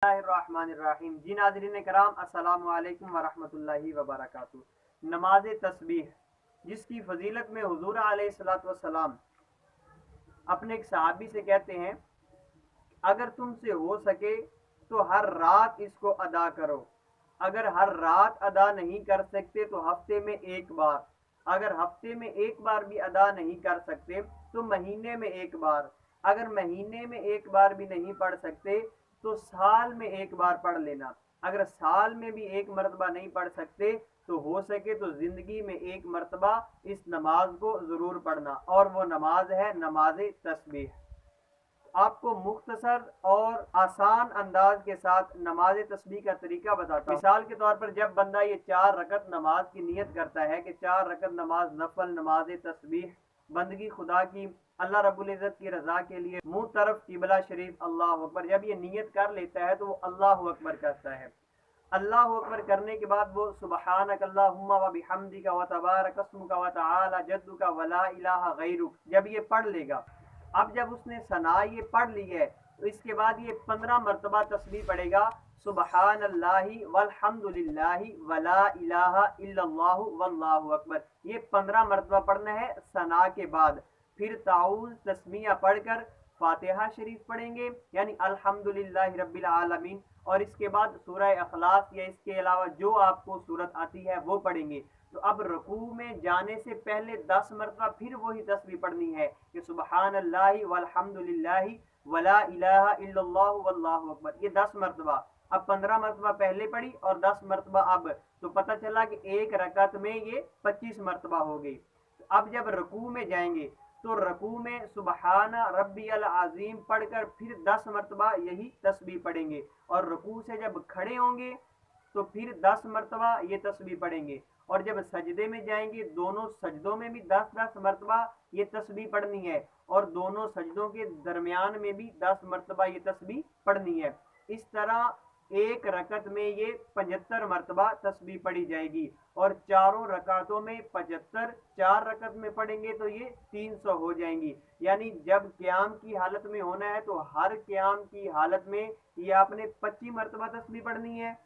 बिस्मिल्लाहिर्रहमानिर्रहीम। जी नाज़रीन कराम, अस्सलामु अलैकुम वरहमतुल्लाहि वबरकातुहू। नमाज तस्बीह, जिसकी फजीलत में हुजूर अलैहिस्सलातु वस्सलाम अपने एक सहाबी से कहते हैं, अगर तुमसे हो सके तो हर रात इसको अदा करो। अगर हर रात अदा नहीं कर सकते तो हफ्ते में एक बार, अगर हफ्ते में एक बार भी अदा नहीं कर सकते तो महीने में एक बार, अगर महीने में एक बार भी नहीं पढ़ सकते तो साल में एक बार पढ़ लेना। अगर साल में भी एक मरतबा नहीं पढ़ सकते तो हो सके तो जिंदगी में एक मरतबा इस नमाज को जरूर पढ़ना, और वो नमाज है नमाज तस्बीह। आपको मुख्तसर और आसान अंदाज के साथ नमाज तस्बीह का तरीका बताता हूँ। मिसाल के तौर पर जब बंदा ये 4 रकत नमाज की नियत करता है कि 4 रकत नमाज नफल नमाज तस्बीह बंदगी खुदा की, अल्लाह रब्बुल इज़्ज़त की रजा के लिए, मुंह तरफ किबला शरीफ, अल्लाह अकबर, जब ये नियत कर लेता है तो वो अल्लाह अकबर कहता है। अल्लाह अकबर करने के बाद वो सुबहानक अल्लाहुम्मा व बिहम्दिका व तबारक अस्मुका व तआला जद्दुका व ला इलाहा गैरुक, जब ये पढ़ लेगा। अब जब उसने सना ये पढ़ ली है तो इसके बाद ये 15 मरतबा तस्बीह पढ़ेगा, सुबहानल्लाहि वल्हम्दुलिल्लाहि वला इलाहा इल्लल्लाहु वल्लाहु अकबर। ये 15 मरतबा पढ़ना है सना के बाद। फिर ताऊज़ तस्मीया पढ़कर फातिहा शरीफ पढ़ेंगे, यानी अल्हम्दुलिल्लाहि रब्बिल आलमीन, और इसके बाद सूरह अखलास या इसके अलावा जो आपको सूरत आती है वो पढ़ेंगे। तो अब रुकू में जाने से पहले 10 मरतबा फिर वही तस्बीह पढ़नी है कि सुबहानल्लाहि वल्हम्दुलिल्लाहि वला इलाहा इल्लल्लाहु वल्लाहु अकबर, ये 10 मरतबा। अब 15 मरतबा पहले पढ़ी और 10 मरतबा अब, तो पता चला कि एक रकत में ये 25 मरतबा हो गई। अब जब रुकू में जाएंगे तो रुकू में सुबहाना रब्बियल अज़ीम पढ़कर फिर 10 मरतबा यही तस्बीह पढ़ेंगे, और रुकू से जब खड़े होंगे तो फिर 10 मरतबा ये तस्बीह पढ़ेंगे, और जब सजदे में जाएंगे दोनों सजदों में भी 10-10 मरतबा ये तस्बीह पढ़नी है, और दोनों सजदों के दरमियान में भी 10 मरतबा ये तस्बीह पढ़नी है। इस तरह एक रकत में ये 75 मरतबा तस्बीह पढ़ी जाएगी, और चारों रकातों में 75, 4 रकत में पढ़ेंगे तो ये 300 हो जाएंगी। यानी जब क़याम की हालत में होना है तो हर क़याम की हालत में ये आपने 25 मरतबा तस्बीह पढ़नी है।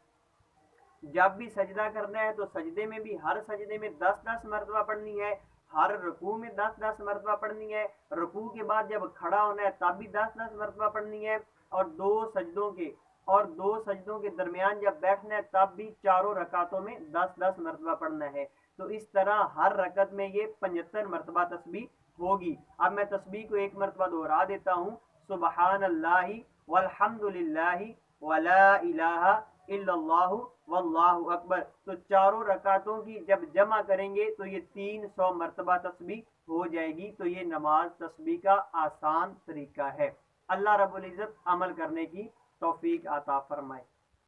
जब भी सजदा करना है तो सजदे में भी हर सजदे में 10-10 मरतबा पढ़नी है, हर रुकू में 10-10 मरतबा पढ़नी है, रुकू के बाद जब खड़ा होना है तब भी 10-10 मरतबा पढ़नी है, और दो सजदों के दरमियान जब बैठना है तब भी चारों रकातों में 10-10 मरतबा पढ़ना है। तो इस तरह हर रकत में ये 75 मरतबा तस्बीह होगी। अब मैं तस्बीह को एक मरतबा दोहरा देता हूँ, सुबहानल्लाहि वल्हम्दुलिल्लाहि वला इलाहा इल्लल्लाहु वल्लाहु अकबर। तो चारों रकातों की जब जमा करेंगे तो ये 300 मरतबा तस्बीह हो जाएगी। तो ये नमाज तस्बीह का आसान तरीका है। अल्लाह रब्बुल इज़्ज़त अमल करने की तौफीक अता फरमाए।